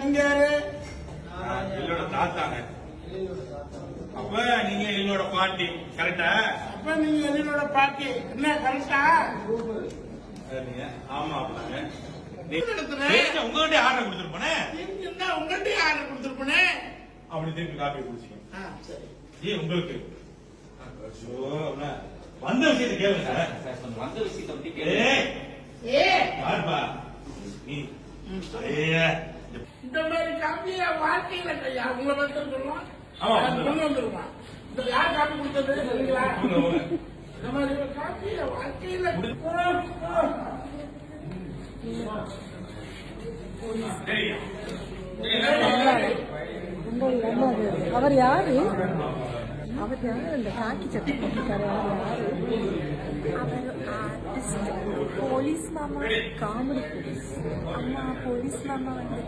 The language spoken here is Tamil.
நீங்க யாரு? என்னோட தாத்தாங்க. அப்ப நீங்க என்னோட பாட்டி கரெக்டா? அப்ப நீங்க என்னோட பாட்டி என்ன கரெக்டா? ஆமா உங்ககிட்ட ஆர்டர் கொடுத்துருப்பேனே. உங்ககிட்ட ஆர்டர் கொடுத்துருப்பேனே. அப்படி திருப்பி காப்பி குடிச்சிங்க. சரி உங்களுக்கு வந்த விஷயத்தை கேளுங்க. வந்த விஷயத்தை பத்தி கேளு. யாருப்பா நீ? இந்த மாதிரி காப்பிய வாழ்க்கையில கையா உங்களை வந்து சொல்லுவான். கொண்டு வந்துருவான். யார் காப்பி கொடுத்தது சொல்லுங்களா? இந்த மாதிரி காப்பிய வாழ்க்கையில அவர் யாரு? அவர் யாரு? இந்த காக்கி சட்டை போட்டிருக்காரு யாரு? அவர் ஆர்டிஸ்ட். போலீஸ் மாமா காமெடி போலீஸ். அம்மா போலீஸ் மாமா வந்து